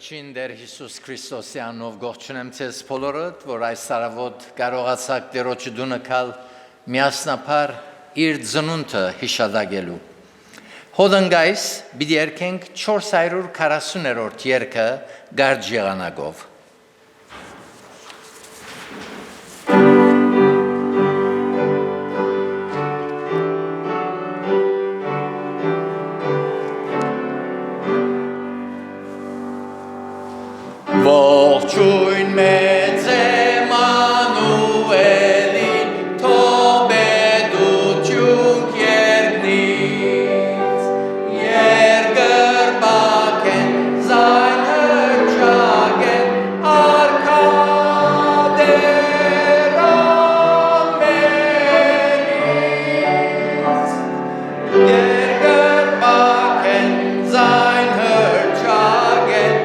Վերջին Տեր Հիսուս Քրիստոսի անով գողջունեմ ձեզ բոլորդ, որ այս տարավոտ կարողացաք Տերոջի դունը գալ միասնապար իր ծնունդը հիշադակելու։ Հոդնգայս պիտի երգենք 440-րդ երգը Գարջ եղանակով։ Ողջույն մեծ Էմանուելին, թոբետություն երկնից, երկրպագեն, զայն հրճագեն, արքադեր ամենից, երկրպագեն, զայն հրճագեն,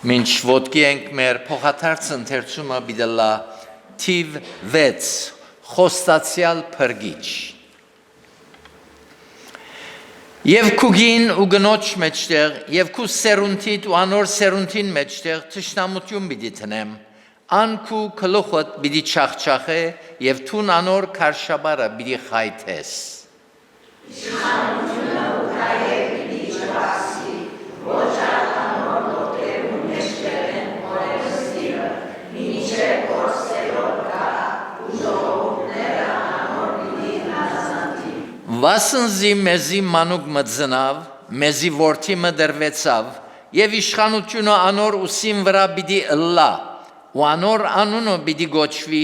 Մինչ ոտքի ենք մեր փոխադարձ ընթերցումը բիդելա թիվ 6 խոստացյալ փրկիչ Եվ քուգին ու գնոջ մեջտեղ եւ քու սերունդիդ ու անոր սերունդին մեջտեղ թշնամություն պիտի տնեմ անքու գլուխդ պիտի չախչախե եւ թուն անոր քարշաբարը պիտի խայթես Իշխանությունը ու հայեր պիտի չվասի ոչ Վասնզի մեզի մանուկ մծնավ, մեզի որդի մդրվեցավ, և իշխանությունը անոր ուսին վրա բիդի ըլլա, ու անոր անունը բիդի գոչվի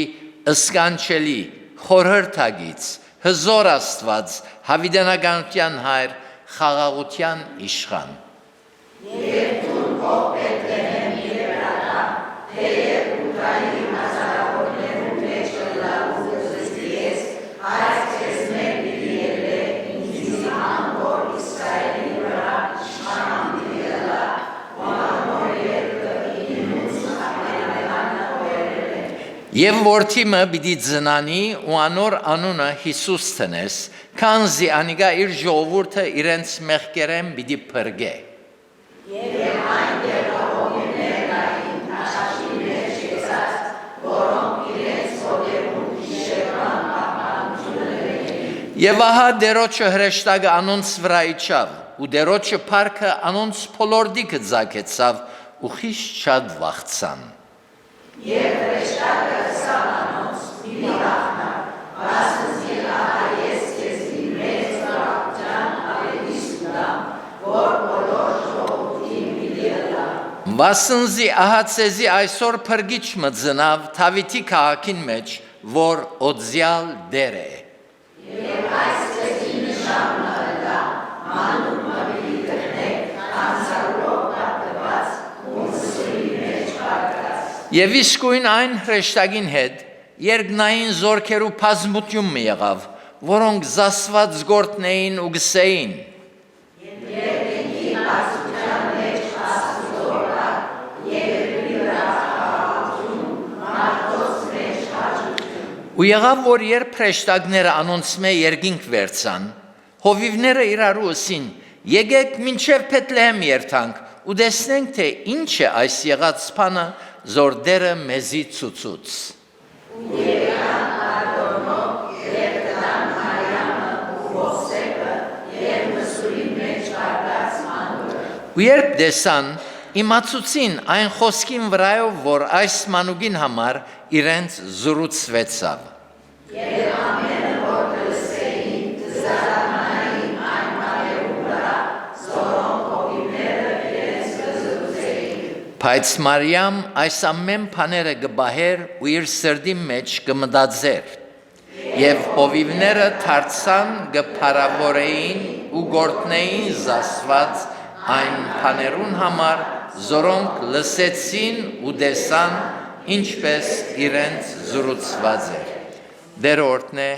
ըսկանչելի, խորհրդագից, հզոր Աստված, հավիտենականության հայր, խաղաղության իշխան։ Եվ թուն ով Բեթլեհեմ երբրատա, թեև ուտանի հազարավորներու մեջ ըլլա ու զզգես, այս քեզ մեր բիդի Եվ որդիմը բիդի ձնանի ու անոր անունը Հիսուս տնես, քանզի անիգա իր ժողովուրդը իրենց մեղքերեն բիդի փրկե։ Եվ այն դերողիններն աշխարհի մեջ եկած, որոնք իրենց հոգևոր գիշերվան պահպանությունը ունեն։ Եվ ահա դերոջը հրեշտակը անոնց վրա իջավ, ու դերոջը փառքը անոնց փոլորդիկը ձագեցավ, ու խիստ շատ վախցան։ Եվ հրեշտակը սավանոց մի վախնար, վասնզի ահա ես քեզի մեծ վարակության ավետիս կտամ, որ բոլոր ժողովրդին պիտի ըլլա։ Վասնզի ահա ցեզի այսօր փրկիչ մծնավ Դավիթի քաղաքին մեջ, որ օձյալ դեր է։ Եվ այս քեզի նշանը ըլլա, մանուկ մբիլի գտնեք, անձարուրով պատված, ուսրի մեջ պարկած։ Եվ իսկույն այն հրեշտակին հետ երկնային զորքերու բազմություն մի եղավ, որոնք զասված գործնեին ու գսեին։ Եվ երկնքի բարձության մեջ աստուծորը երկրի վրա խաղաղություն, մարդոց մեջ հաճություն։ Ու եղավ, որ երբ հրեշտակները անոնցմե երկինք վերցան, հովիվները իրարու ըսին, եկեք մինչև Փեթլեհեմ երթանք, ու տեսնենք, թե ինչ է այս եղած բանը, զոր դերը մեզի ցուցուց։ Ու երբ տեսան, իմացուցին այն խոսքին վրայով, որ այս մանուկին համար իրենց զրուցվեցավ։ Բայց Մարիամ այս ամեն բաները գբահեր ու իր սրդի մեջ կմտածեր, եւ հովիվները դարձան գփարավորեին ու գործնեին զասված այն բաներուն համար, զորոնք լսեցին ու տեսան, ինչպես իրենց զրուցված էր։ Դեր օրհնե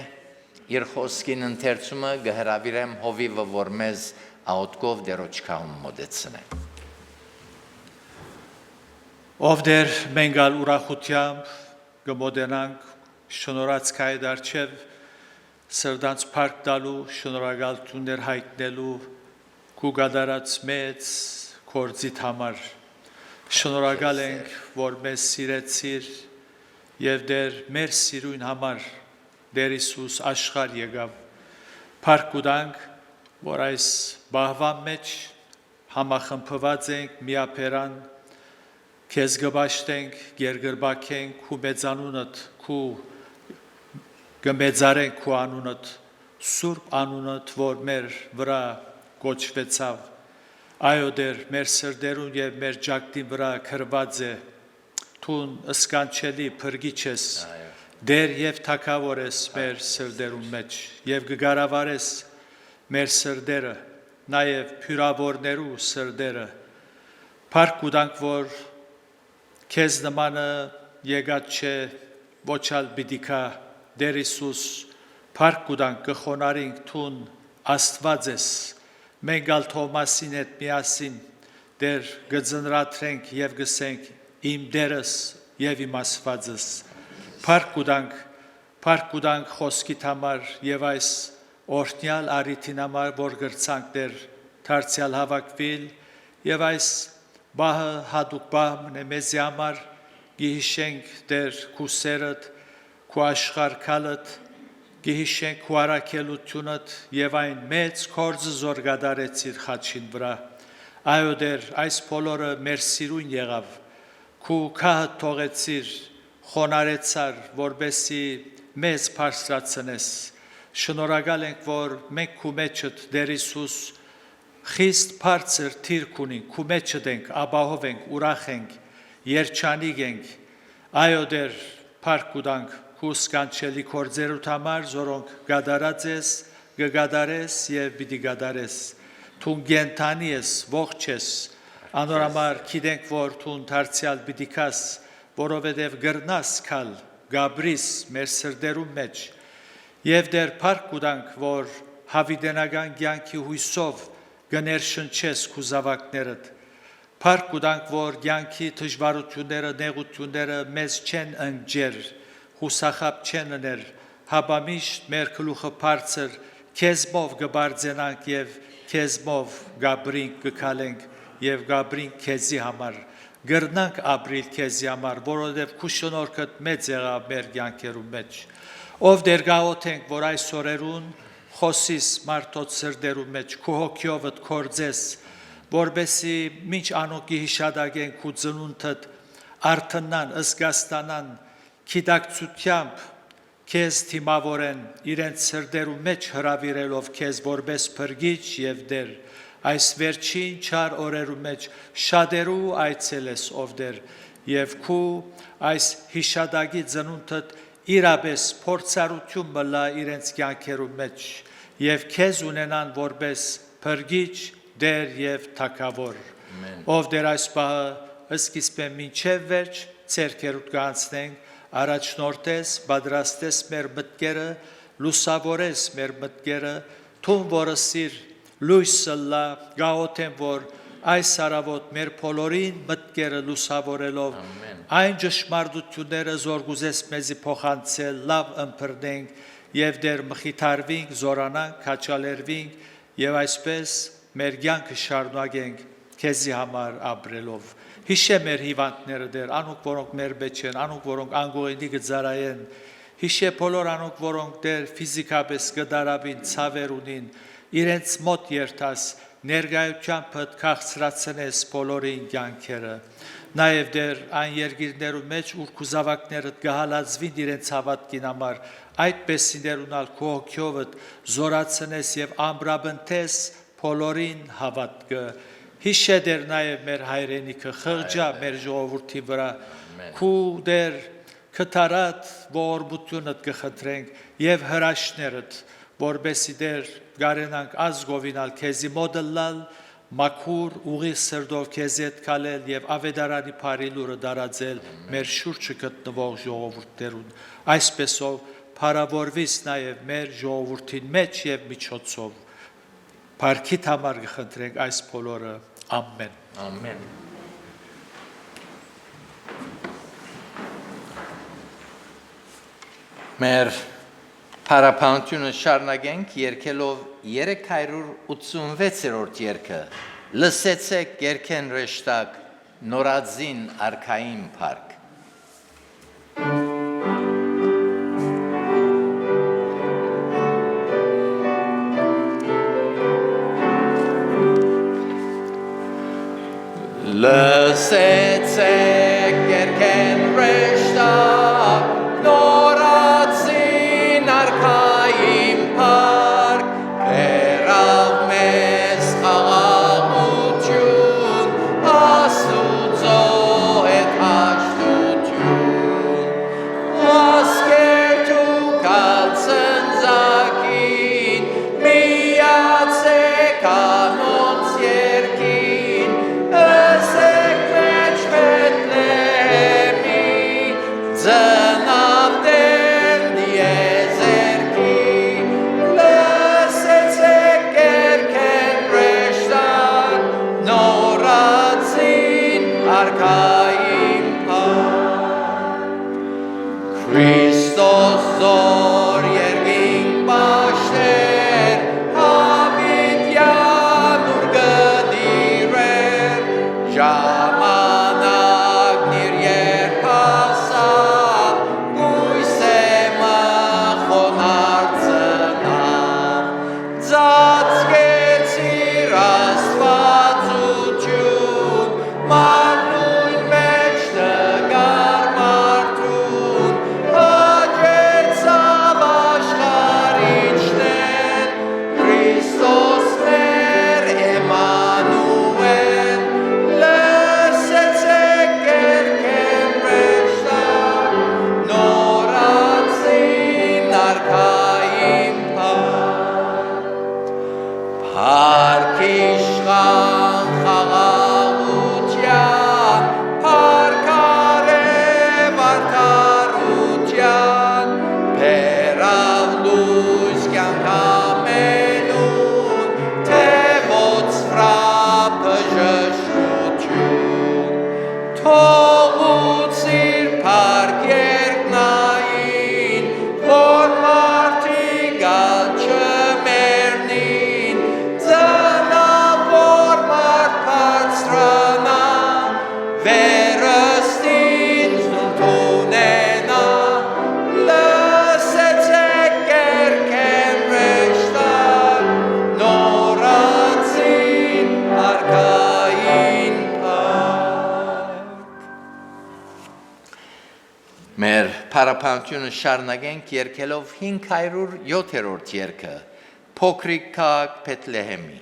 իր խոսքին ընթերցումը գհրավիրեմ հովիվը, որ մեզ աուտկով դերոջ կահում մոդեցնե։ Ով դեր մենք ալ ուրախությամբ կմոտենանք շնորհած քայդ արչև սրտանց փառք տալու, շնորհակալություններ հայտնելու քու գադարած մեծ կորձիդ համար շնորհակալ ենք, որ մեզ սիրեցիր եւ դեր մեր սիրուն համար Դեր Հիսուս աշխարհ եկավ փառք ուտանք, որ այս բահվան մեջ համախմբված ենք միապերան Քեզ գբաշտենք, գերգրբակենք քու մեծանունդ, քու գմեծարենք քու անունդ, սուրբ անունդ, որ մեր վրա կոչվեցավ, այո դեր մեր սրդերուն եւ մեր ջակտին վրա քրված է, թուն ըսկանչելի փրկիչ ես, դեր եւ թակավոր ես մեր սրդերուն մեջ, եւ կգարավարես մեր սրդերը, նաեւ փյուրավորներու սրդերը, փառք ուտանք, որ Քեզ նմանը եկած չէ ոչալ բիդիկա Դեր Հիսուս փառք ուտանք կխոնարհենք թուն Աստված ես մենք ալ Թովմասին հետ միասին Դեր գծնրաթրենք եւ գսենք իմ Դերս եւ իմ Աստվածս փառք ուտանք խոսքիդ համար եւ այս օրհնյալ արիթին համար որ գրցանք Դեր դարձյալ հավաքվել եւ այս Բահը հատուկ բահմն է մեզի համար գիհիշենք դեր քու սերդ, քու աշխարհքալդ, գիհիշենք քու առաքելությունդ եւ այն մեծ կորձը զոր գդարեցիր խաչին վրա։ Այո դեր այս բոլորը մեր սիրուն եղավ, քու քահ թողեցիր, խոնարեցար, որբեսի մեզ բարձրացնես։ Շնորհակալ ենք, որ մենք քու մեջդ Դեր Հիսուս Խիստ բարձր թիրք ունենք, քու մեջդ ենք, ապահով ենք, ուրախ ենք, երջանիկ ենք, այո դեր փառք ուտանք քու սկանչելի կորձերուդ համար, զորոնք գադարած ես, կգադարես եւ պիտի գադարես, թուն գենթանի ես, ողջ ես, անորամար գիտենք, որ թուն դարձյալ պիտի կաս, որովհետեւ գրնաս կալ, գաբրիս մեր սրդերում մեջ, եւ դեր փառք ուտանք, որ հավիտենական կյանքի հույսով գներշնչես քու զավակներդ, փառք ուտանք, որ կյանքի դժվարությունները, նեղությունները մեզ չեն ընջեր, հուսախապ չեն ըներ, հաբամիշտ մեր գլուխը բարձր, քեզմով կբարձենանք եւ քեզմով գաբրինք կքալենք եւ գաբրինք քեզի համար, գրնանք ապրիլ քեզի համար, որովհետեւ քու շնորհքդ մեծ եղավ մեր կյանքերում մեջ, ով դեր գաղութենք, որ այս օրերուն Խոսիս մարդոց սրդերու մեջ, քու հոգիովդ կորձես, որբեսի մինչ անոկի հիշադագեն քու ծնունդդ արթնան, ըսգաստանան, գիտակցությամբ քեզ թիմավորեն, իրենց սրդերու մեջ հրավիրելով քեզ որբես փրկիչ եւ դեր, այս վերջին չար օրերու մեջ շատերու այցելես ով դեր, եւ քու այս հիշադագի ծնունդդ իրապես փորձառություն մլա իրենց կյանքերու մեջ եւ քեզ ունենան որպես փրկիչ դեր եւ թակավոր ով դեր այս բահը սկիզբը մինչև վերջ ցերկերուտ կանցնենք առաջնորդես պատրաստես մեր մտքերը լուսավորես մեր մտքերը թուն որսիր լույսը լա գաոթեն որ այս արավոտ մեր փոլորին մտքերը լուսավորելով այն ճշմարտությունները զոր գուզես մեզի փոխանցել լավ ըմբռնենք եւ դեր մխիթարվենք զորանանք քաչալերվենք եւ այսպես մեր կյանքը շարունակենք քեզի համար ապրելով հիշե մեր հիվանդները դեր անուք որոնք մեր մեջ են անուք որոնք անգողինի գծարայեն հիշե բոլոր անուք որոնք դեր ֆիզիկապես գդարավին ցավեր ունին իրենց մոտ երթաս ներգայությամբ քաղցրացնես բոլորին կյանքերը նաև դեր այն երկիրներու մեջ ուր կուզավակները գահալածվին իրենց հավատքին համար այդպես իներունալ քո հոգյովդ զորացնես եւ ամբրաբնթես բոլորին հավատքը հիշե դեր նաև մեր հայրենիքը խղճա մեր ժողովրդի վրա քու դեր կթարատ ողորմությունդ կխնդրենք եւ հրաշներդ որբեսի դեր գարենանք ազգովինալ քեզի մոդելալ մաքուր ուղի սրդով քեզի հետ կալել եւ ավետարանի բարի լուրը դարածել մեր շուրջը գտնվող ժողովուրդներուն այսպեսով փառավորվիս նաև մեր ժողովրդին մեջ եւ միջոցով Փառքիդ համար կխնդրենք այս բոլորը ամեն Ամեն Մեր Փառապանությունը շարունակենք երգելով 386-րդ երգը Լսեցեք երգեն ռեշտակ նորածին արքային փառք Լսեցեք երգեն ռեշտակ նորածին արքային փառք Բերավ մեզ խաղաղություն Աստուծո հետ հաշտություն Ասկեր դուք ալցնձակին միացեք անոնց երգին Ասեք մեջ Բեթլեհեմի Ձնավդեն դիեզերքի Լսեցեք երգեն ռեշտակ նորածին արքային փառք Քրիստոս զոր երգին պաշտեր հավիտյան ուր գդիրեր Ժամանակն իր երբ հասավ գույսե մախոնար ծնավ Ձացկեցիր աստվածություն մանույն մեջ տգար մարդուն հաջեցավ աշխարհիչներ Քրիստոս մեր Էմանուել Լսեցեք երգեն ռեշտակ նորածին արքային փառք իշխան խաղաղության փառք արև արդարության բերավ լույս կյանք ամենուն թևոց վրա բժշկություն թողուցիր փառք երկնային որ մարդիկ գալ չմեռնին Ձնավոր մարդ բարձրանա վերստին ընդունենա Լսեցեք երգեն ռեշտակ նորածին արքային փառք Մեր Փառապանությունը շարունակենք երգելով 507-րդ երգը Փոքրիկ քաղաք Բեթլեհեմի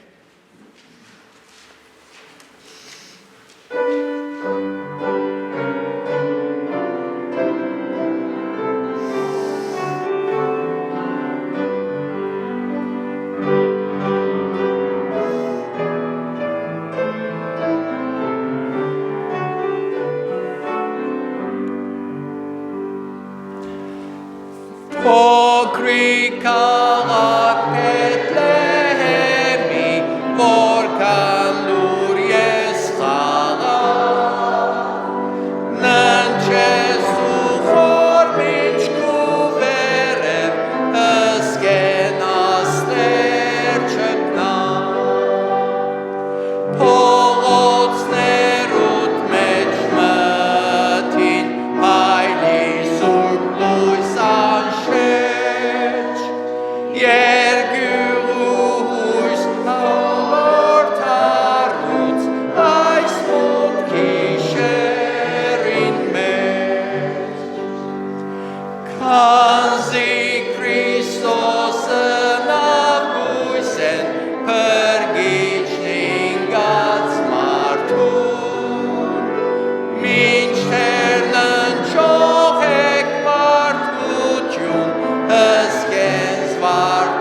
Փոքրիկ քաղաք Բեթլեհեմի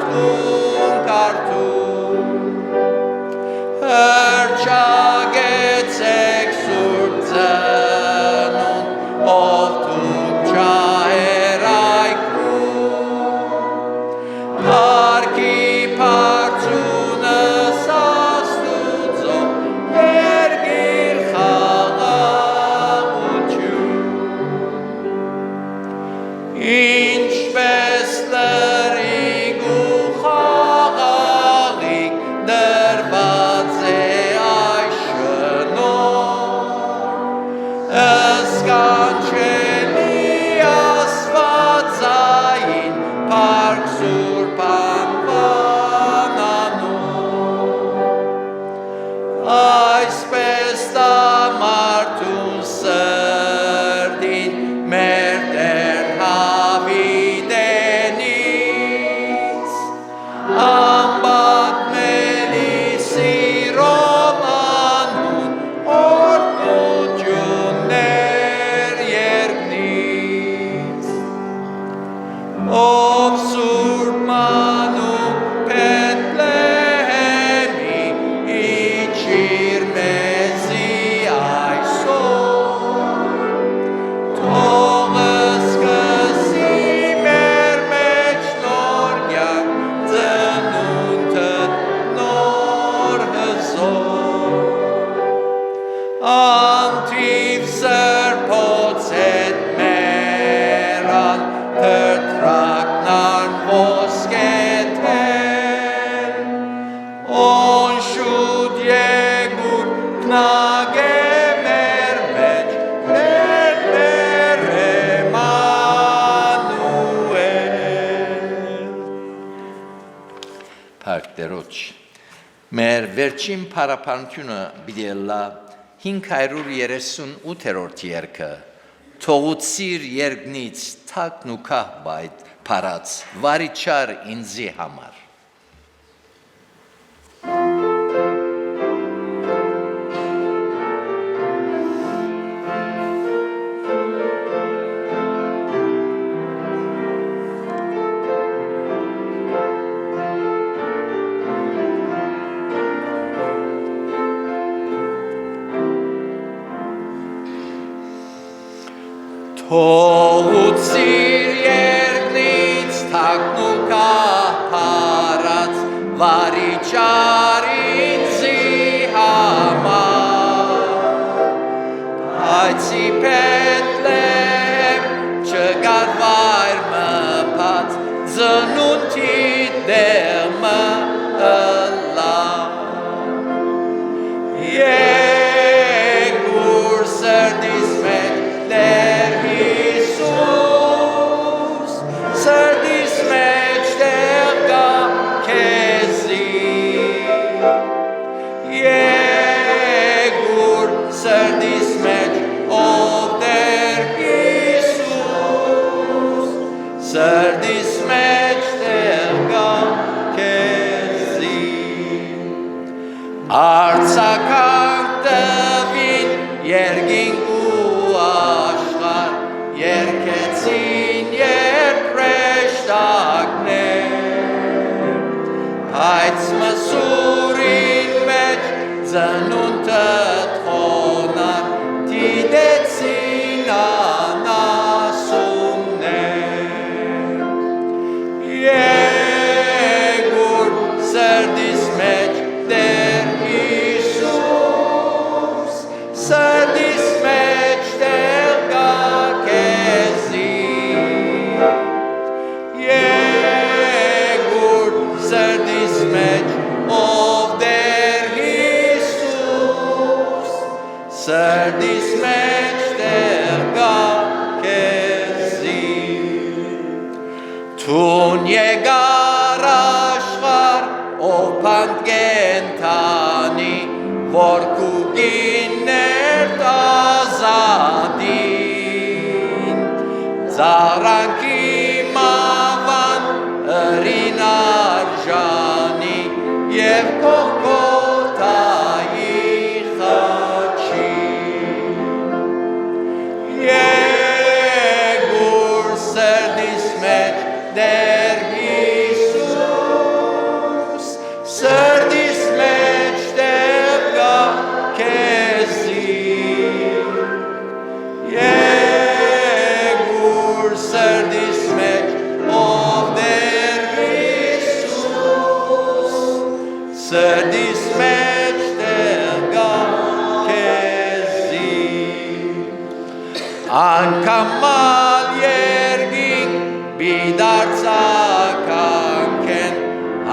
ակուն կարդում Հրճագեցեք սուրբ ծնուն ով թում չահեր այգում Պարքի պարծունը սաստուծո երգիր խաղաղություն Ինչպես լրիգ ու խաղաղիկ դրված է այս շնորհ Սկանչելի աստվածային փառք սուրբ անվանանուն Այսպես տամարտուն սրտին մեր Տեր հավիտենից Ամբատմելի սիրով անուն օրհնություններ երկնից Ով սուրբ մանուկ Բեթլեհեմի իջիր մեզի այսօր Թող սկսի մեր մեջ նորյակ ծնունդդ նոր հզոր Անթիվ սրբոց հետ մեռան թրթրակն ան ոսկեթել Օնշուտ եգուր կնագե մեր մեջ Տեր Էմանուել Փառք Տերոջ Մեր վերջին փառապանությունը բիդելլա 538-րդ երգը Թողուցիր երկնից թակն ու քահ բայդ փարած վարիչար ինձի համար Թողուցիր երկնից թակն ու քահ փարած վարիչար ինձի համար Հայցի Բեթլեհեմ չկար վայր մփած ծնունդի դեղը ըլլա Եգուր սրտիս մեջ Տեր Հիսուս սրտիս մեջ տեղ կա քեզի Եգուր սրտիս մեջ ով Տեր Հիսուս սրտիս մեջ տեղ կա քեզի Արցականք տվին երկինք ու աշխարհ երկեցին երբրեշտակներ Հայց մսուրին մեջ ծնունդդ խոնար դիտեցին անասուններ Եգուր սրտիս մեջ Տեր Հիսուս սրտիս մեջ տեղ կա քեզի Եգուր սրտիս մեջ ով Տեր Հիսուս սրտիս մեջ տեղ կա քեզի Թուն եկար աշխարհ ով փանկենթանի որ կուգիներ տազադին Զարանքի մավան ըրին արժանի և կողքոթայի խաչին Եգուր սրտիս մեջ Տեր Հիսուս Սրդիս մեջ տեղա քեզի Անկամալ երգինք բիդարձականքեն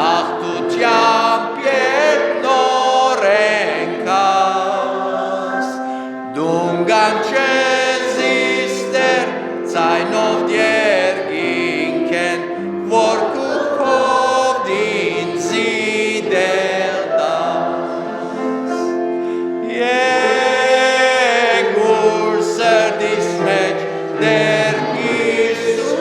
Աղտությամբ երբ նոր ենքաս Դուն գանչեզիս դեր ծայնով երգինքեն Որ կուքով դինձի դեր դաս Եգուր սրդիս մեջ դեր Իսուս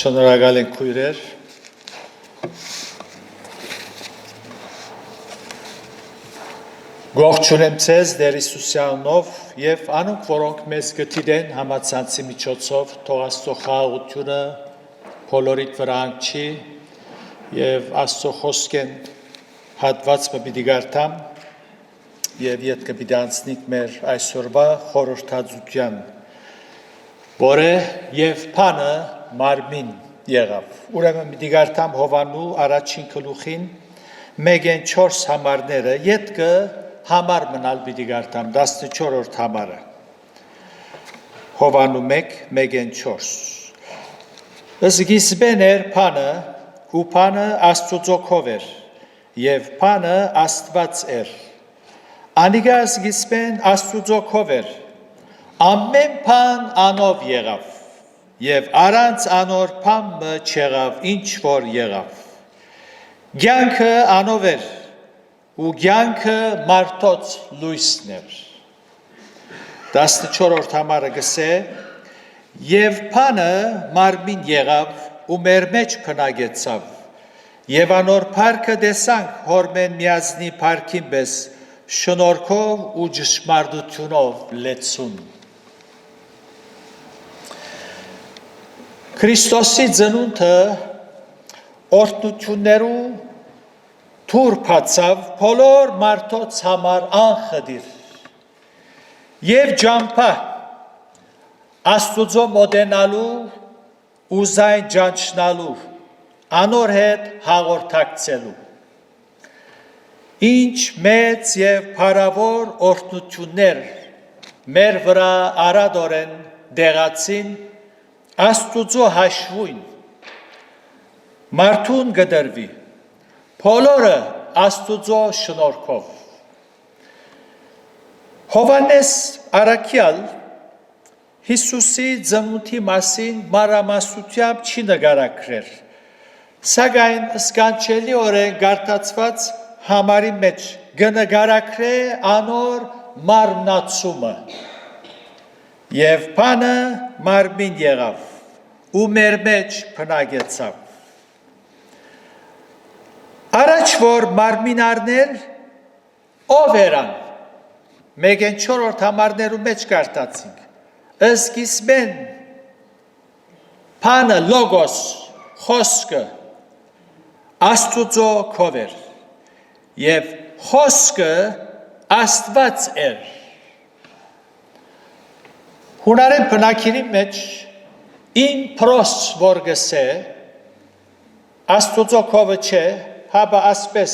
Շնորհակալ ենք քույրեր։ Ողջունեմ ձեզ Տեր Հիսուսի անունով եւ անոնք, որոնք մեզ գտիդեն համացանցի միջոցով, թող Աստծո խաղաղությունը բոլորիդ վրա հանգչի եւ Աստծո խոսքեն հատվածը պիտի գարտամ եւ յետքը պիտի անցնիկ մեր այսօրվա խորհրդածության, որը եւ փանը մարմին եղավ։ Ուրեմն պիտի գարտամ Հովանու առաջին գլուխին 1-4 համարները, յետքը համար մնալ պիտի գարտամ 14-րդ համարը։ Հովանու 1-4 Սկիզբեն էր փանը, ու փանը Աստծոքով էր, եւ փանը Աստված էր։ Անիգա սկիզբեն Աստծոքով էր, ամեն բան անով եղավ, եւ առանց անոր բան չեղավ, ինչ որ եղավ։ Կյանքը անով էր, ու կյանքը մարդոց լույսն էր։ 14-րդ համարը գսե, եւ փանը մարմին եղավ, ու մեր մեջ փնագեցավ, եւ անոր փառքը տեսանք հորմեն միազնի փառքին պես, շնորհքով ու ճշմարտությունով լեցուն։ Քրիստոսի ծնունդը օրհնություններու թուր բացավ բոլոր մարդոց համար անխդիր եւ ջամփա Աստուծո մոտենալու ու զայն ճանչնալու անոր հետ հաղորդակցելու ինչ մեծ եւ փառավոր օրհնություններ մեր վրա արադորեն դեղացին Աստուծո հաշվույն մարդուն գդրվի բոլորը Աստուծո շնորհքով։ Հովանես Արաքյալ Հիսուսի ծնունդի մասին մանրամասնությամբ չի նկարագրել, սակայն սքանչելիորեն գարտացված համարի մեջ կնկարագրե անոր մարմնացումը։ Եվ փանը մարմին եղավ, ու մեր մեջ փնագեցավ։ Առաջ որ մարմինարներ ով երան, 1-4 համարներու մեջ կարտացինք, սկիզբեն փանը լոգոս, խոսքը, Աստուծո քով էր, եւ խոսքը Աստված էր։ Հունարեն բնակիրի մեջ ին պրոս որ գսե, Աստուծո քովը չէ, հաբա ասպես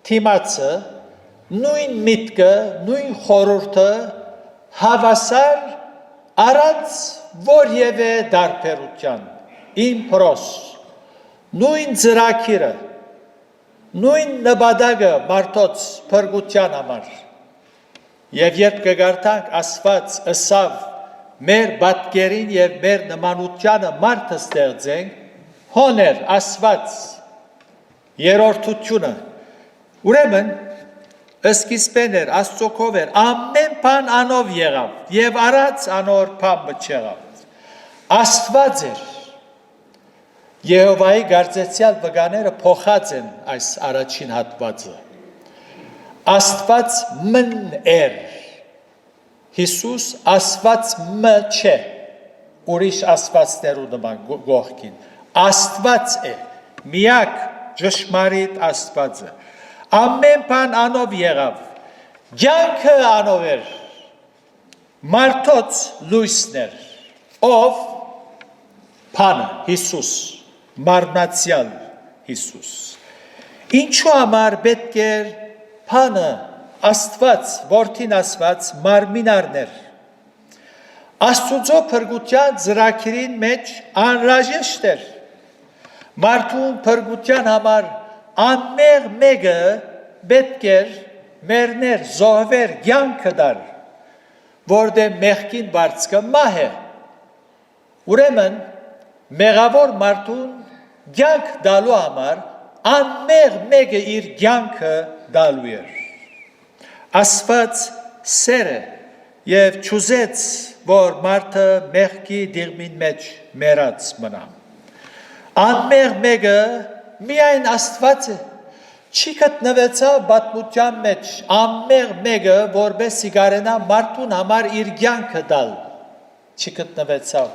թիմացը, նույն միտքը, նույն խորհուրդը հավասար առանց որևէ դարբերության, ին պրոս, նույն ծրագիրը, նույն նպատակը մարդոց փրկության համար։ Եվ երբ կգարտանք ասված ըսավ մեր պատկերին եւ մեր նմանությանը մարդը ստեղծենք, հոներ ասված երրորդությունը, ուրեմն սկիզբեն էր, Աստծոքով էր, ամեն բան անով եղավ եւ առանց անոր բան չեղավ։ Աստված էր։ Եհովայի գարձեցյալ վկաները փոխած են այս առաջին հատվածը։ Աստված մ էր։ Հիսուս Աստված մ չէ։ Ուրիշ աստվածներու նման գողքին։ Աստված է։ Միակ ճշմարիտ Աստվածը։ Ամեն բան անով եղավ։ Կյանքը անով էր։ Մարդոց լույսն էր։ Ով փանը Հիսուս, մարմնացյալ Հիսուս։ Ինչու համար պետք էր փանը Աստված, որդին Աստված մարմինարներ։ Աստուծո փրկության ծրագիրին մեջ անհրաժեշտ էր։ Մարդուն փրկության համար անմեղ մեկը պետք էր մեռներ, զոհվեր, կյանքը դար, որտեղ մեղքին բարձկը մահ է։ Ուրեմն մեղավոր մարդուն կյանք դալու համար անմեղ մեկը իր կյանքը դալու էր։ Աստված սեր է եւ չուզեց, որ մարդը մեղքի դիրմին մեջ մեռած մնա։ Անմեղ մեկը միայն Աստված է։ Չի գտնվեցավ պատմության մեջ անմեղ մեկը, որպեսզի կարենա մարդուն համար իր կյանքը տալ։ Չի գտնվեցավ։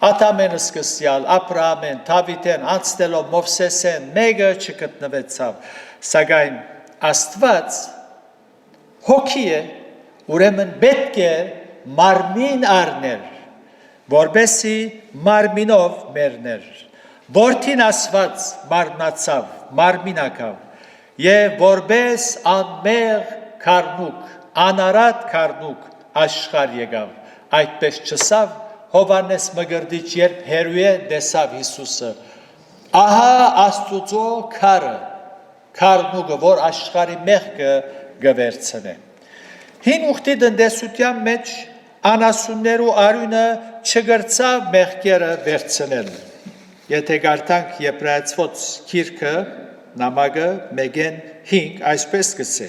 Ադամեն սկսյալ, Աբրահամեն, Դավիթեն, անցնելով Մովսեսեն, մեկը չգտնվեցավ։ Սակայն Աստված հոգի է, ուրեմն պետք է մարմին առներ, որպեսզի մարմինով մեռներ։ Որդին Աստված մարմնացավ, մարմինակավ, եւ որպես անմեղ քարնուկ, անարատ քարնուկ աշխարհ եկավ։ Այդպես չսավ Հովանես Մկրտիչ, երբ հերույե տեսավ Հիսուսը, ահա Աստուծո քարը, քարնուկը, որ աշխարհի մեղքը գվերցնե։ Հին ուխտի տնտեսության մեջ անասուններու արյունը չգրծավ մեղքերը վերցնել։ Եթե գարտանք Եբրայեցված գիրքը, նամակը 1:5 այսպես կսե.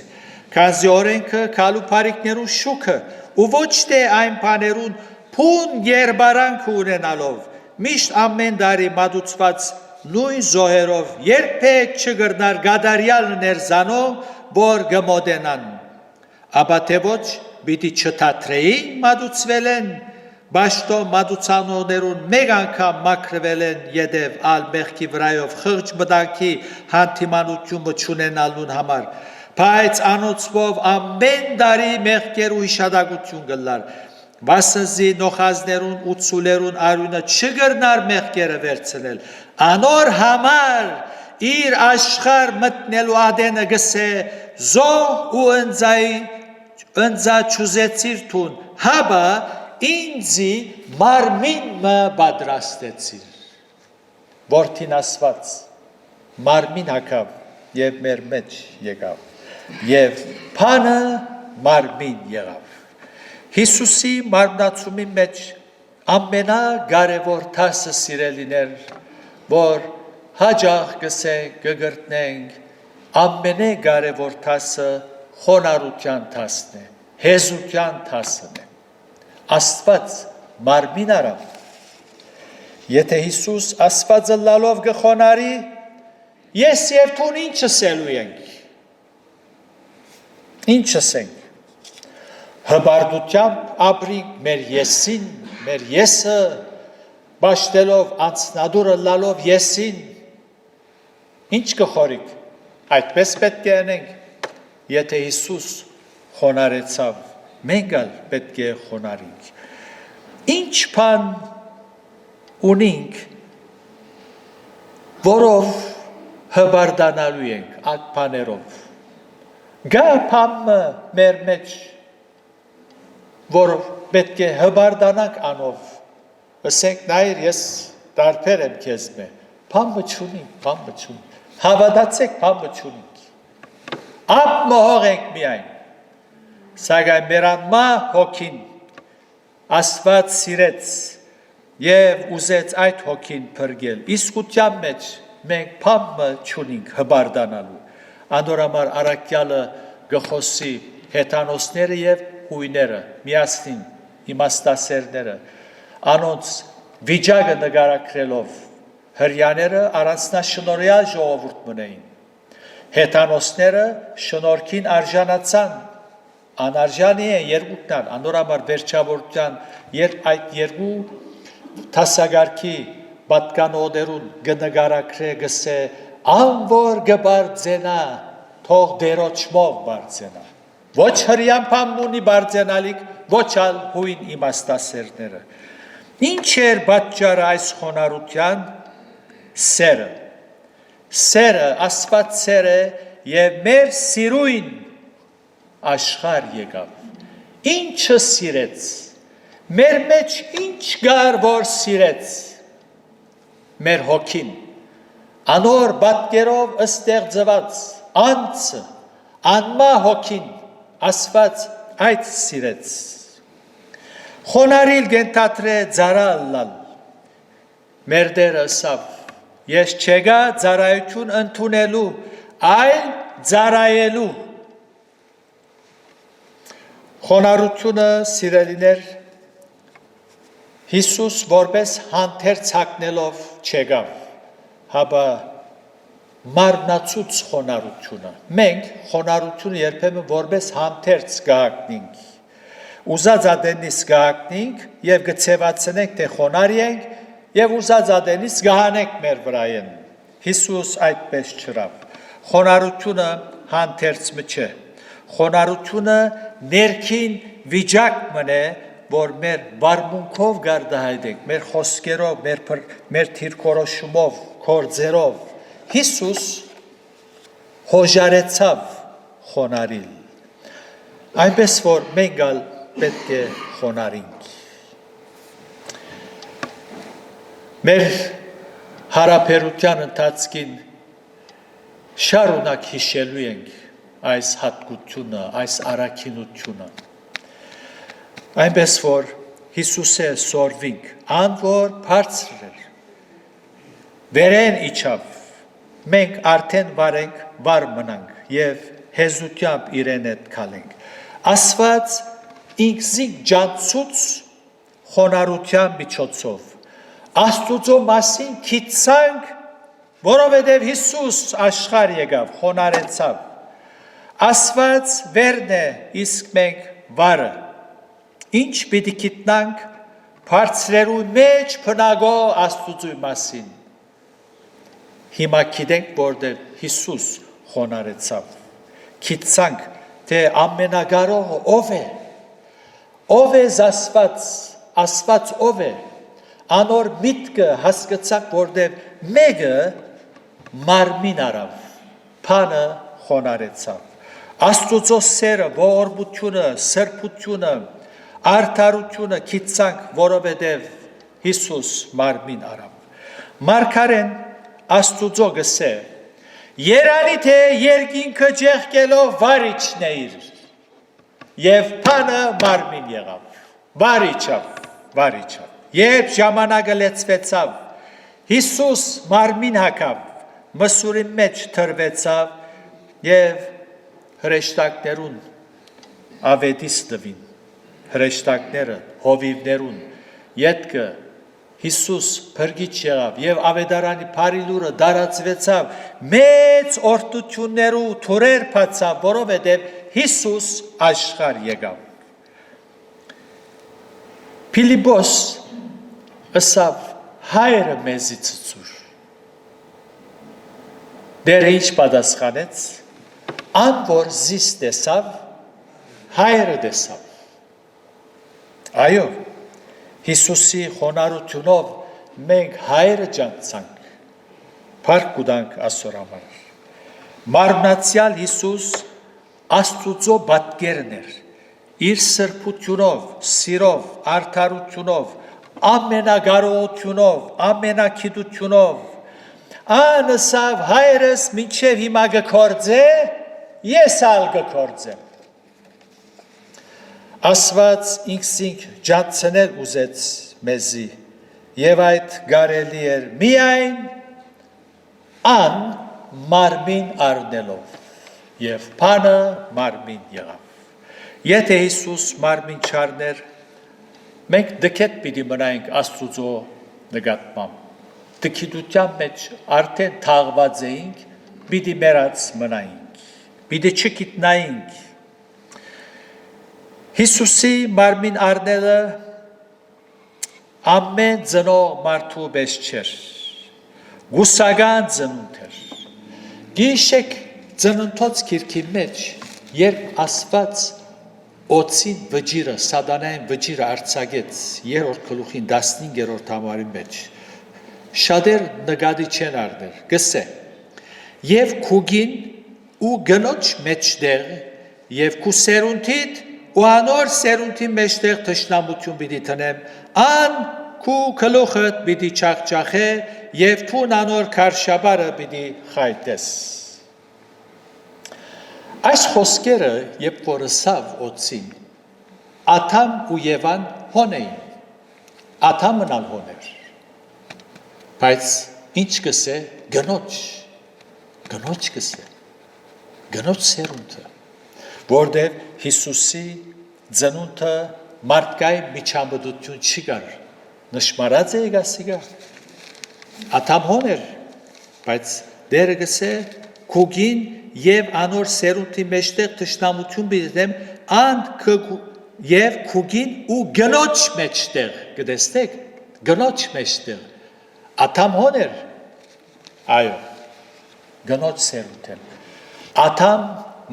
Քանզի օրենքը քալու բարիկներու շուքը ու ոչ թե այն բաներուն փուն երբարանք ունենալով միշտ ամեն տարի մատուցված նույն զոհերով երբեք չգրնար գադարյալ ներզանող, որ գմոտենան, ապա թե ոչ պիտի չթատրեի մատուցվել են, Բաշտո մատուցանողներուն մեկ անգամ մաքրվել են յետև ալ մեղքի վրայով խղճ մտանքի հանդիմանությունը չունենալուն համար, բայց անոցվով ամեն տարի մեղքերու հիշադակություն գլար, վասնզի նոխազներուն ու ցուլերուն արյունը չգրնար մեղքերը վերցնել, անոր համար իր աշխարհ մտնելու ադենը գսե զոհ ու ընձա չուզեցիր թուն, հաբա ինձի մարմինը պատրաստեցիր։ Որդին Աստված մարմին հագավ եւ մեր մեջ եկավ եւ բանը մարմին եղավ։ Հիսուսի մարմնացումի մեջ ամենակարևոր դասը սիրելիներ, որ հաջող կգրտնենք, ամենակարևոր դասը խոնարհության դասն է, հեզության դասն է։ Աստված մարմին արավ։ Եթե Հիսուս Աստվածը լալով գխոնարի, ես եւ թուն ինչ ասելու ենք։ Ինչ ասենք։ Հբարդությամբ ապրինք մեր եսին, մեր եսը բաշտելով անցնադուրը լալով եսին։ Ինչ կխորիկ։ Այդպես պետք է անենք։ Եթե Հիսուս խոնարեցավ, մենք ալ պետք է խոնարհենք։ Ինչ բան ունենք, որով հբարդանալու ենք այդ բաներով։ Գա բանը մեր մեջ, որով պետք է հբարդանանք անով։ Ասենք նայր ես տարբեր եմ քեզ մե։ Բանը չունի։ Հավատացեք բանը չունի։ Ապ մոհող ենք միայն։ Սակայն մեր անմա հոգին Աստված սիրեց եւ ուզեց այդ հոգին փրկել։ Իսկության մեջ մենք բանը չունենք հբարդանալու։ Անորամար առաքյալը գխոսի հեթանոսները եւ հույները միասին իմաստասերները անոնց վիճակը նկարագրելով հրյաները առանձնաշնորհյալ ժողովուրդ մնային։ Հեթանոսները շնորհքին արժանացան, անարժանի է երկուքնան, անորամար վերջավորության, երբ այդ երկու տասագարքի պատկանողներուն գնգարակրե գսե, անվոր գբարձենա, թող դերոչմով բարձենա։ Ոչ հրյան պամնունի բարձենալիք, ոչ ալ հույն իմաստասերները։ Ինչ էր պատճառը այս խոնարհության սերը։ Սերը, Աստված սերը եւ մեր սիրույն աշխարհ եկավ։ Ինչը սիրեց։ Մեր մեջ ինչ կար, որ սիրեց։ Մեր հոգին։ Անոր պատկերով ստեղծված անձը, անմա հոգին, Աստված այդ սիրեց։ Խոնարհիլ գենթատրե ծարալալ։ Մեր Տերը ասավ. Ես չեկա ծառայություն ընդունելու, այլ ծառայելու։ Խոնարհությունը սիրելիներ Հիսուս որպես հանդերձ հագնելով չեկավ, հաբա մարմնացուց խոնարհությունը։ Մենք խոնարհությունը երբեմն որպես համթերց կհագնենք։ Ուզած ադենից կհագնենք եւ կցեվացնենք թե խոնարհ ենք եւ ուզած ադենից կհանենք մեր վրայեն։ Հիսուս այդպես չրավ։ Խոնարհությունը համթերցը չէ։ Խոնարհությունը ներքին վիճակ մնե, որ մեր բարմունքով գարդահայտենք, մեր խոսքերով, մեր թիրքորոշումով, կորձերով։ Հիսուս հոժարեցավ խոնարհիլ։ Այնպես որ մենք ալ պետք է խոնարհենք։ Մեր հարաբերության ընթացքին շարունակ հիշելու ենք այս հատկությունը, այս առաքինությունը։ Այնպես որ Հիսուսը սորվինք, անոր բարձր էր, վերեն իջավ, մենք արդեն վարենք, վար մնանք և հեզությամբ իրեն հետ կալենք։ Ասված ինքզիկ ջանցուց խոնարհության միջոցով, Աստուծո մասին քիծանք, որովհետև Հիսուս աշխարհ եկավ, խոնարհեցավ։ Ասված վերն է, իսկ մենք վարը։ Ինչ պիտի գիտնանք բարձրերու մեջ բնագո Աստուծո մասին։ Հիմա գիտենք, որտեղ Հիսուս խոնարհեցավ։ Գիտենք, թե ամենագարողը ով է։ Ով է Աստված ով է։ Անոր միտքը հասկացանք, որտեղ մեկը մարմին արավ, փանը խոնարհեցավ։ Աստուծո սերը, ողորմությունը, սրբությունը, արդարությունը գիտենք, որովհետև Հիսուս մարմին արավ։ Մարգարեն Աստուծո գսե. Երանի թե երկինքը ջեղկելով վարիչն է իր, և փանը մարմին եղավ, վարիչավ։ Երբ ժամանակը լեցվեցավ, Հիսուս մարմին հագավ, մսուրի մեջ թրվեցավ և հրեշտակներուն ավետիս տվին, հրեշտակները հովիվներուն, ետքը Հիսուս փրկիչ եղավ և ավետարանի փարի լուրը դարածվեցավ, մեծ օրհնություններու թուրեր բացավ, որովհետև Հիսուս աշխարհ եկավ։ Փիլիպոս ըսավ հայրը մեզի ցցուր։ Դերը ինչ պատասխանեց, անոր զիս տեսավ, հայրը տեսավ։ Այո, Հիսուսի խոնարհությունով մենք հայրը ջանցանք, փառք կուտանք Աստծո համար։ Մարմնացյալ Հիսուս Աստուծո պատկերն էր, իր սրբությունով, սիրով, արդարությունով, ամենագարողությունով, ամենագիտությունով, անսավ հայրս մինչև հիմա գկործե, ես ալ գկործեմ։ Ասված ինքսինք ջանցնել ուզեց մեզի, և այդ գարելի էր միայն ան մարմին առնելով, և փանը մարմին եղավ։ Եթե Հիսուս մարմին չառներ, մենք դքետ պիտի մնայինք Աստուծո նկատմամբ։ Դքիդության մեջ արդեն թաղված էինք, պիտի մեռած մնայինք, պիտի չգիտնայինք։ Հիսուսի մարմին առնելը ամեն ծնող մարդու պես չէր, գուսական ծնունդ էր։ Գիշեք ծննդոց քիրքի մեջ, երբ Աստված օծին վճիրը, սատանային վճիրը արձակեց 3-րդ գլուխին 15-րդ համարի մեջ, շատեր նկատի չեն առնել, գսե, և քուգին ու գնոջ մեջտեղ, և քու սերունթիդ ու անոր սերունթի մեջտեղ թշնամություն պիտի տնեմ, ան քու գլուխդ պիտի չախճախե, և թուն անոր քարշաբարը պիտի խայտես։ Այս խոսքերը, երբ որ ըսավ օծին, Ադամ ու Եվան հոն էին, Ադամն ալ հոն էր, բայց ինչ կսե գնոջ կսե, գնոջ սերունդը, որտեղ Հիսուսի ծնունդը մարդկային միջամտություն չի կար, նշմարած է եկասիգա, Ադամ հոն էր, Բայց դերը գսե քուգին եւ անոր սերունդի մեջտեղ ճշտամություն բիդեմ անդ եւ քուգին ու գնոջ մեջտեղ գտեստեք գնոջ մեջտեղ աթամ հոներ այո գնոջ սերունդեն աթամ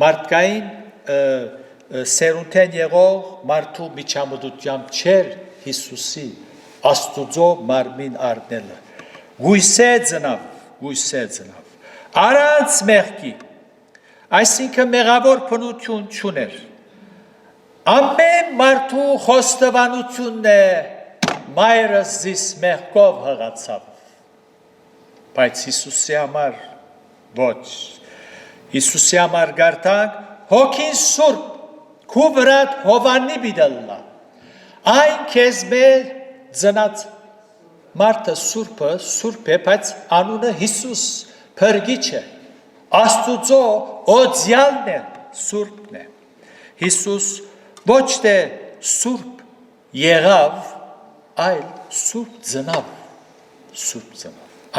մարդկային սերունդեն եղող մարդու միջամտությամբ չեր Հիսուսի Աստուծո մարմին առնելը գույսե ծնավ առանց մեղքի այսինքն մեղավոր բնություն չուներ ամեն մարդու խոստովանությունն է մայրս զիս մեղքով հղացավ բայց Հիսուսի համար ոչ Հիսուսի համար գարտանք հոգին սուրբ քու վրատ հովանի բիդալլա այն քեզ մեր ծնած մարդը սուրբ է բայց անունը Հիսուս փրկիչ է Աստուծո օձյալն է սուրբն է Հիսուս ոչ թե սուրբ եղավ այլ սուրբ ծնավ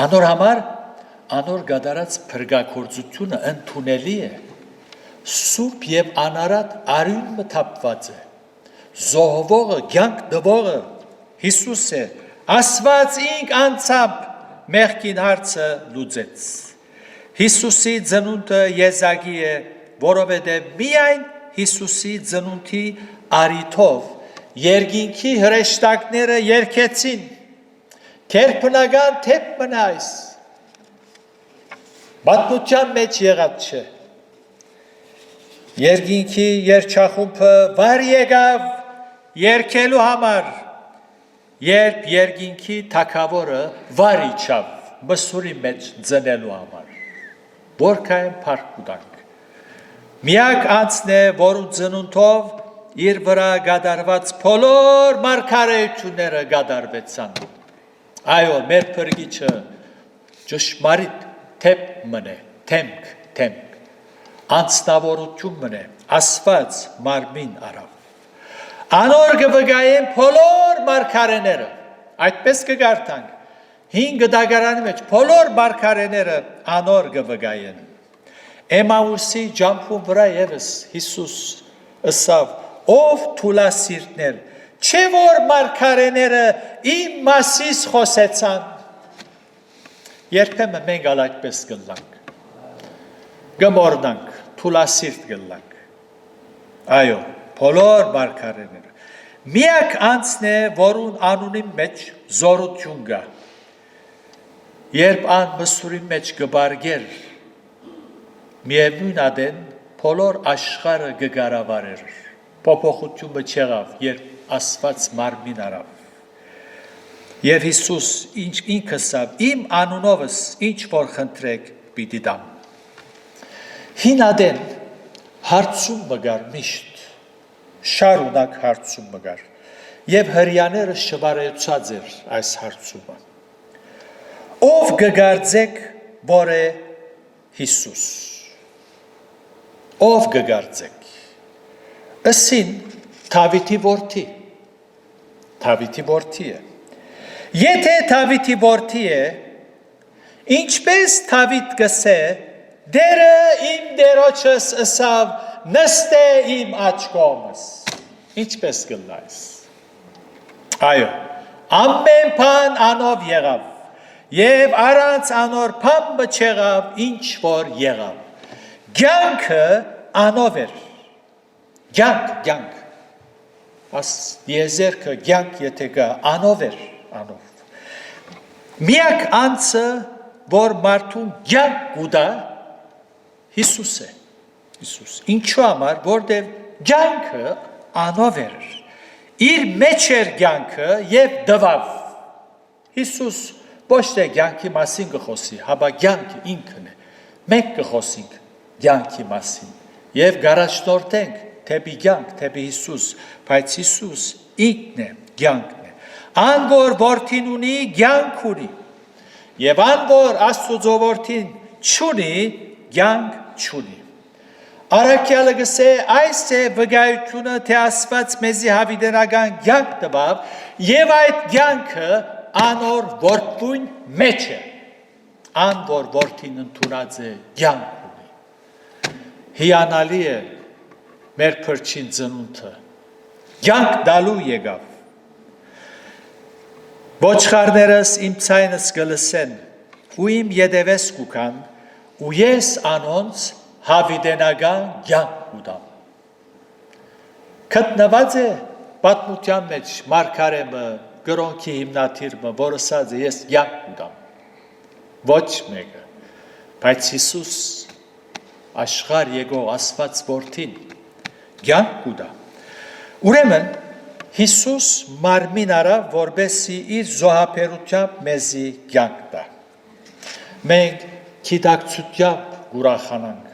անոր համար անոր գդարած փրկագործությունը ընդունելի է սուրբ եւ անարատ արյուն մթապված է զոհվողը կյանք տվողը Հիսուս է Աստված ինք անցավ մեղքին հարցը լուծեց Հիսուսի ծնունդը եզակի է որովհետեւ միայն Հիսուսի ծնունդի արիթով երկինքի հրեշտակները երկեցին քերբնական թեփ մնայս Բատմության մեջ եղած չէ Երկինքի երջախումբը վար եկավ երկելու համար երբ երկինքի թագավորը վար իջավ մսուրի մեջ ծնելու համար որքան փառք ուտանք միակ անձն է որու ծնունդով իր վրա գդարված բոլոր մարգարեությունները գդարվեցան այո մեր փրկիչը ճշմարիտ թեփ մնե թեմք անձնավորություն մնե Աստված մարմին արավ անոր գվգայեն բոլոր մարգարեները այդպես կգարտանք 5 դագարանի մեջ բոլոր մարգարեները անոր գվգայեն Էմաուսի ջամփու վրա եւս Հիսուս ըսավ ով թուլասիրտներ չէ որ մարգարեները իմ մասիս խոսեցան երբեմն մենք այդպես գլանք գմորնանք թուլասիրտ գլանք այո բոլոր մարգարեները միակ անձն է որուն անունի մեջ զորություն կա երբ ան մսուրի մեջ գբարգեր միևնույն ադեն բոլոր աշխարհը գկառավարեր փոփոխությունը չեղավ երբ Աստված մարմին արավ Եվ Հիսուս ինքսավ իմ անունովս ինչ որ խնդրեք պիտի տամ Հինադեն հարցում մգար միշտ շարունակ հարցում մգար եւ հрьяաները շվարեցած էր այս հարցումը Ով գգարձեք որ է Հիսուս Ով գգարձեք Ասին Դավիթի որդի է Եթե Դավիթի որդի է ինչպես Դավիթ գսե դերը իմ դերոջս ըսավ նստե իմ աջ կողմս ինչպես գլայս այո ամեն բան անով եղավ եւ առանց անոր բան չեղավ ինչ որ եղավ կյանքը անով էր կյանք աս եզերքը կյանք եթե կա անով էր անով միակ անձը որ մարդուն կյանք կուտա Հիսուս է Հիսուս ինչու համար որտեվ կյանքը անով էր իր մեջ էր կյանքը եւ դվավ Հիսուս ոչ թե կյանքի մասին կխոսի հաբա կյանքը ինքն է մենք կխոսենք կյանքի մասին եւ գարաշտորտենք թեպի կյանք թեպի Հիսուս բայց Հիսուս ինքն է կյանքն է ան որ որդին ունի կյանք ունի եւ ան որ Աստծո որդին չունի կյանք չունի Արաքյալը գսե այս է վկայությունը թե Աստված մեզի հավիտենական կյանք տվավ եւ այդ կյանքը անոր որդուն մեջ է ան որ որդին ընդունած է կյանք ունի։ Հիանալի է մեր փրկին ծնունդը։ Կյանք դալու եկավ։ Ոչխարներս իմ ցայնս կլսեն ու իմ յետևես կուքան ու ես անոնց հավիտենական կյանք կուտամ։ Գտնված է պատմության մեջ մարգարեմը գրոնքի հիմնադիրը, որ ասած է ես կյանք կուտամ։ Ոչ մեկը, բայց Հիսուս աշխարհ եկող Աստված որդին կյանք կուտա։ Ուրեմն Հիսուս մարմին արավ, որպեսզի իր զոհաբերությամբ մեզի կյանք տա։ Մենք գիտակցությամբ ուրախանանք։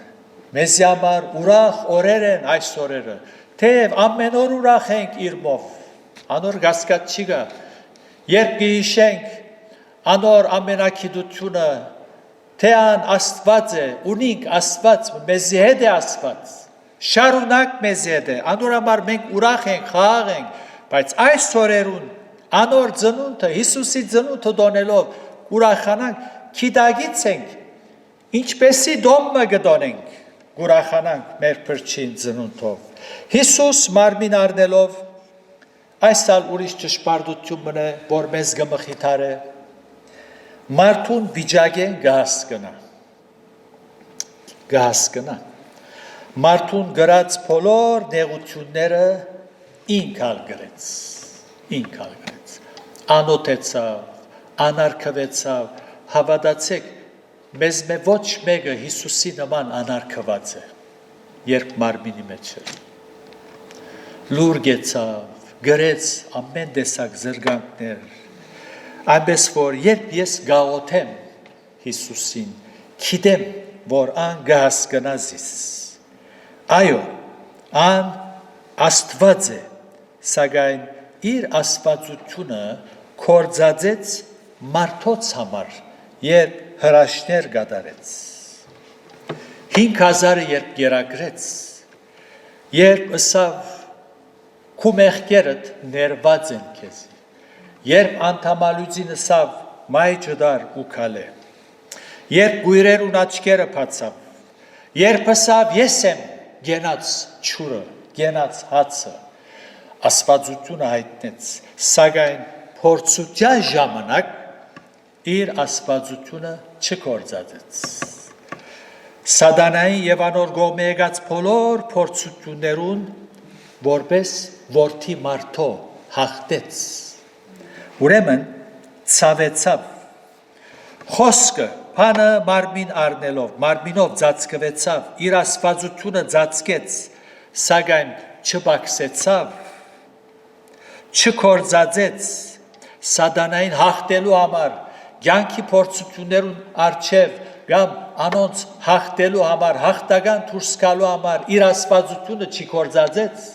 Մեզի համար ուրախ օրեր են այս օրերը, թեև ամեն օր ուրախ ենք իրմով, անոր գասկած չի գա, երբ կհիշենք անոր ամենակիդությունը, թե ան Աստված է, ունինք Աստված, մեզի հետ է Աստված, շարունակ մեզի հետ է, անոր համար մենք ուրախ ենք, խաղաղ ենք, բայց այս օրերուն անոր ծնունդը, Հիսուսի ծնունդը դոնելով ուրախանանք, գիտագից ենք, ինչպեսի դոմը գտոնենք, ուրախանանք մեր փրկին ծնունդով։ Հիսուս մարմին առնելով այս ալ ուրիշ ճշմարտություն մնե, որ մեզ գմխիթար է, մարդուն վիճակեն գահասկնա, մարդուն գրած բոլոր նեղությունները ինքալ գրեց, անոթեցավ, անարգվեցավ, հավատացեք, մեզ մե ոչ մեկը Հիսուսի նման անարգված է, երբ մարմինի մեջ է, լուր գեցավ, գրեց ամեն տեսակ զրկանքներ, այնպես որ երբ ես գաղոթեմ Հիսուսին, գիտեմ, որ ան գահասկնազիս, այո, ան Աստված է, սակայն իր աստվածությունը կործածեց մարդոց համար, երբ հրաշներ կատարեց, 5000-ը երբ կերակրեց, երբ ըսավ քու մեղքերդ ներված են քեզի, երբ անդամալույցին ըսավ մայ ջդար ու քալե, երբ գույրերուն աչքերը բացավ, երբ ըսավ ես եմ գենաց ճուրը, գենաց հացը, աստվածությունը հայտնեց, սակայն փորձության ժամանակ իր աստվածությունը չկործածեց։ Սատանային եւ անոր կողմէ եկած բոլոր փորձություններուն որպես որդի մարդո հաղթեց։ Ուրեմն ցավեցավ։ Խոսքը բանը մարմին առնելով, մարմինով ծածկվեցավ, իր աստվածությունը ծածկեց, սակայն չբացեցավ, չկործածեց, սատանային հաղթելու համար, կյանքի փորձություններուն առջև կամ անոնց հաղթելու համար, հաղթական դուրս գալու համար իր աստվածությունը չկործածեց,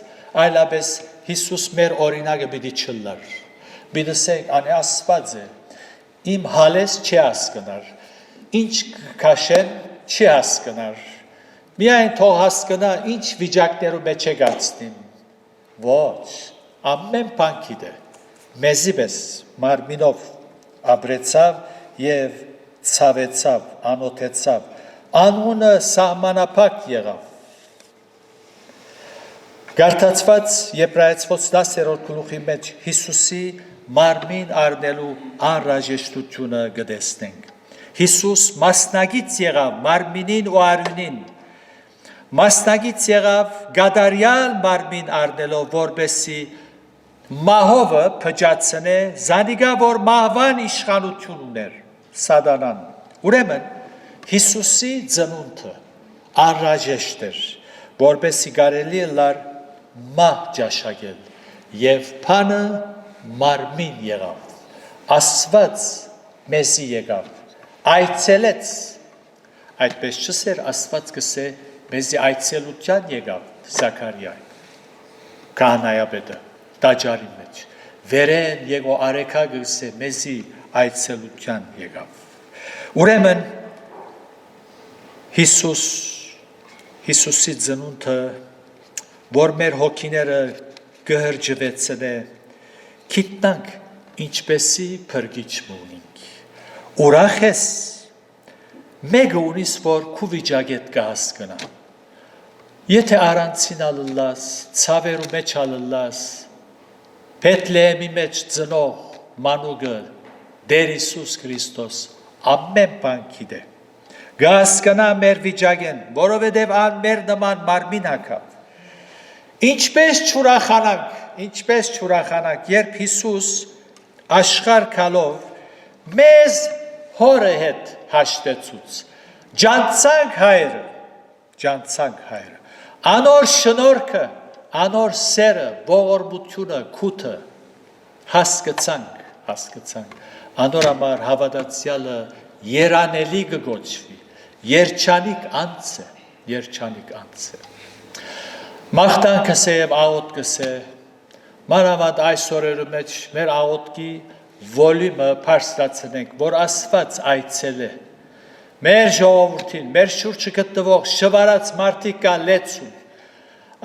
այլապես Հիսուս մեր օրինակը պիտի չլար։ Պիտի ասենք, անի Աստված է, իմ հալես չի հասկնար, ինչ կաշեն չի հասկնար, միայն թող հասկնա, ինչ վիճակներու մեջ է գացնին, ոչ, ամեն բան գիտե, մեզի պես մարմինով ապրեցավ և ցավեցավ, անոթեցավ, անունը սահմանափակ եղավ։ Գարտացված Եբրայեցոց 10-րդ գլուխի մեջ Հիսուսի մարմին առնելու անհրաժեշտությունը կտեսնենք։ Հիսուս մասնագից եղավ մարմինին ու արյունին, մասնագից եղավ գադարյալ մարմին առնելով, որպեսզի մահովը փճացնե, զանիկա որ մահվան իշխանություն ուներ, սատանան։ Ուրեմն Հիսուսի ծնունդը անհրաժեշտ էր, որպեսզի կարելի լար մահ ճաշակել, և բանը մարմին եղավ, Աստված մեզի եկավ, այցելեց, այդպես չսեր Աստված կսե մեզի այցելության եկավ Զաքարիայի, քահանայապետը, տաճարի մեջ, վերեն եկո արեքա կսե մեզի այցելության եկավ։ Ուրեմն Հիսուսի ծնունդը, որ մեր հոգիները կհրջվեցնե, գիտնանք ինչպեսի փրկիչ ունենք։ Ուրախ ես, մեկը ունիս, որ քու վիճակետ կհասկնա։ Եթե առանցին ալլաս, ցավերու մեջ ալլաս, Բեթլեհեմի մեջ ծնող մանուկը Տեր Հիսուս Քրիստոս ամեն բան գիտե։ Գասկնա մեր վիճակեն, որովհետև ան մեր նման մարմին ակավ։ Ինչպես չուրախանանք, երբ Հիսուս աշխարհ գալով մեզ հորը հետ հաշտեցուց։ Ջանցանք հայրը։ Անոր շնորհքը, անոր սերը, ողորմությունը, քութը հասկացանք։ Անոր համար հավատացյալը երանելի կգոչվի, երջանիկ անձ է։ Մաղթանքս է եւ աղոթքս է, մանավանդ այս օրերու մեջ մեր աղոթքի վոլյումը բարձրացնենք, որ Աստված այցելե մեր ժողովրդին, մեր շուրջը գտնվող շվարած մարդիկ կա լեցուն։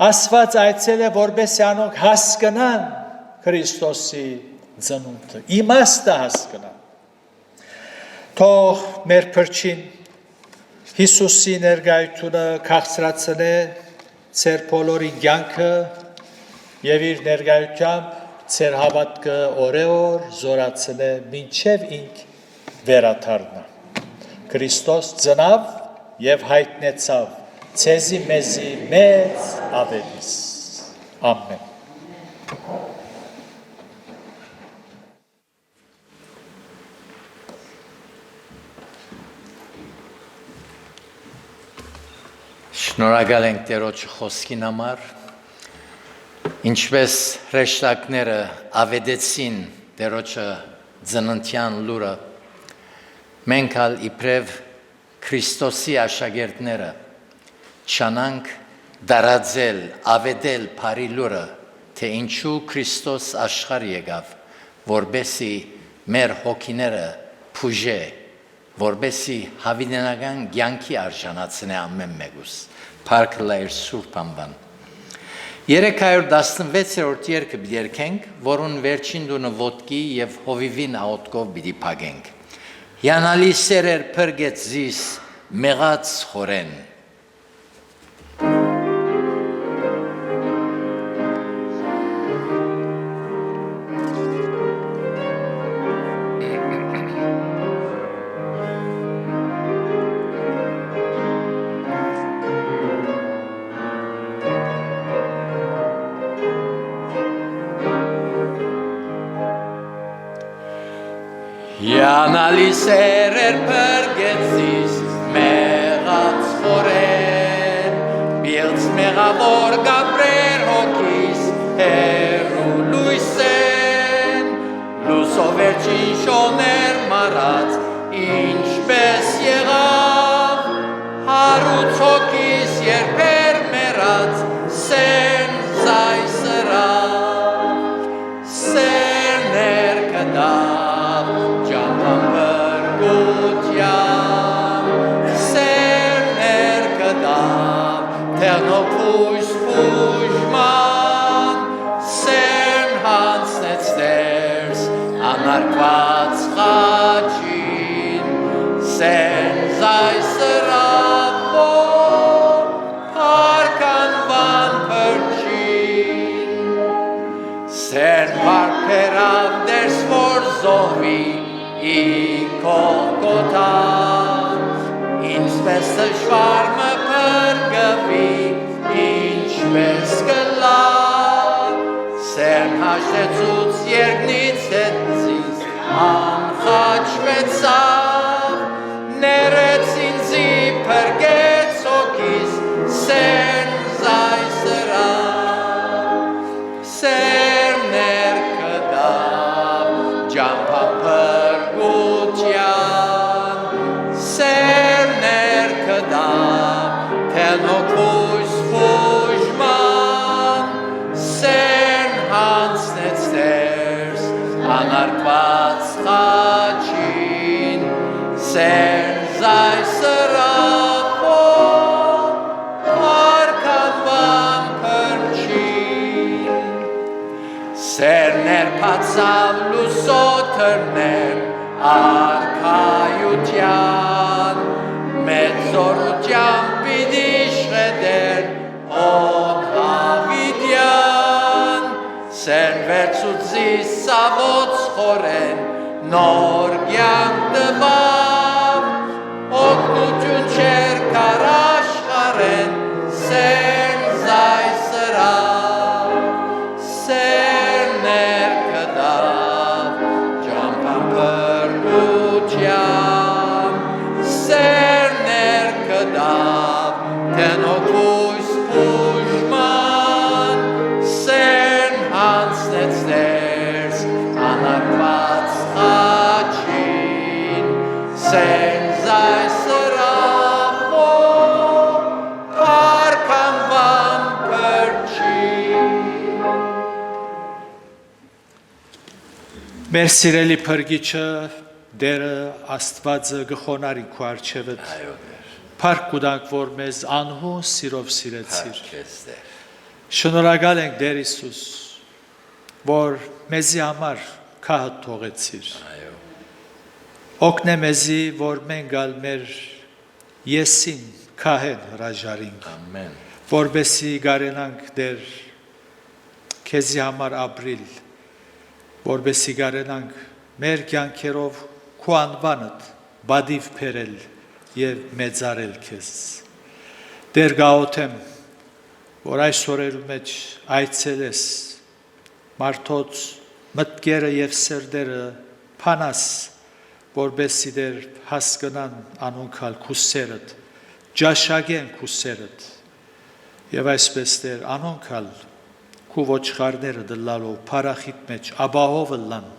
Աստված այցելե, որպեսզի անոնք հասկանան Քրիստոսի ծնունդը, իմաստը հասկանան։ Թող մեր փրկին Հիսուսի ներկայությունը քաղցրացնե ծեր բոլորի կյանքը եւ իր ներկայությամբ ծեր հավատքը օրեօր զորացնե մինչեւ ինք վերադառնա։ Քրիստոս ծնավ եւ հայտնեցավ ցեզի մեզի մեծ ավետիս։ Ամեն։ Շնորհակալ ենք Տերոջ խոսքին համար, ինչպես հրեշտակները ավետեցին Տերոջը ծննդյան լուրը, մենք ալ իբրև Քրիստոսի աշակերտները չանանք դարաձել, ավետել բարի լուրը, թե ինչու Քրիստոս աշխարհ եկավ, որբեսի մեր հոգիները փուժե, որբեսի հավիտենական կյանքի արժանացնե ամեն մեկուս։ Փառք լայր Սուրբ անվան։ 316-րդ երգը երգենք, որուն վերջին դունը ոտքի եւ հովիվին աղոթքով պիտի փակենք։ Յանալի սերեր փրկեց զիս մեղած խորեն։ Յանալի սերեր փրկեցիս մեղած խորեն, բիլց մեղավոր գաբրեր հոգիս հերու լույսեն, լուսով վերջին շոներ մարած, ինչպես եղավ, հարուց հոգիս երբեր մերած, սեն զայսրավ, սերներ կդավ, Տերնոպույս պուժման, սեն հանցնեց դերս, անարկված խաչին, սեն զայսրապով, պարկանվան պրջին, սեն պարպերավ դերս որ զովի, Կողգոթան, ինչպես դժվար մը փրկվի, ինչպես կլավ, սերն հաշտեցուց երկնից հետցից, անխաչվեցավ, ներեց ինձի փրկեց հոգիս, սերն զայսրավ, սերներ կդավ, ջամփան փրկության, սերներ կդավ, թելնոքույս պուժման, սերն հանցնեց դերս, անարկված խաչին, սերն զայսրապով, արկանվան պրջին, սերներ պացավ լուսոթրներ, արքայության, մեծորությամբ պիտի շղեդեր on հավիդյան, սեն վերցուցի սավոց խորեն, նոր կյանք տվավ, օգնություն չեր կար աշխարհեն, սեն զայ սրավ, սեն ներկդավ, ջամփան բրգուջյան, սեն ներկդավ, տենոքույս պուժման, սեն հանցնեց դերս, անարկված խաչին, սեն զայ սրախով, արկանվան պրջին։ Մեր սիրելի փրկիչը Դերը Աստվածը գխոնարի քո արջևդ Այո դեր, Փառք կուտանք, որ մեզ անհուն սիրով սիրեցիր։ քեզ դեր, Շնորհակալ ենք Տեր Հիսուս, որ մեզի համար քահ թողեցիր։ այո, Օգնե մեզի, որ մենք գալ մեր եսին քահեն հրաժարինք, ամեն, որբեսի գարենանք Տեր քեզի համար ապրիլ, որբեսի գարենանք մեր կյանքերով քո անվանդ բադիվ փերել եւ մեծարել քեզ։ Տեր գաոթեմ, որ այս օրերու մեջ այցելես մարդոց մտքերը եւ սրտերը փանաս, որբեսի Տեր հասկանան անոնքալ քուսերդ, ջաշագեն քուսերդ եւ այսպես Տեր անոնքալ քու ոչխարները դլալով փարախիտ մեջ աբահով լան,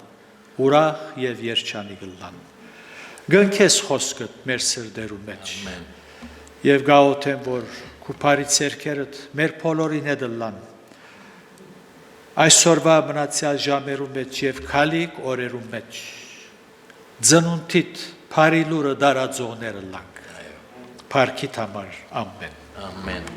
ուրախ եւ երջանիկ լան։ Գնքես խոսքդ մեր սրտերու մեջ։ ամեն, Եվ գաոթեմ, որ քու բարի ցերքերդ մեր բոլորին է դլան։ Այսօրվա մնացյալ ժամերու մեջ եւ քալիկ օրերու մեջ ծնունդիդ բարի լուրը դարածողները լանք։ Փառքիդ համար ամեն։ ամեն։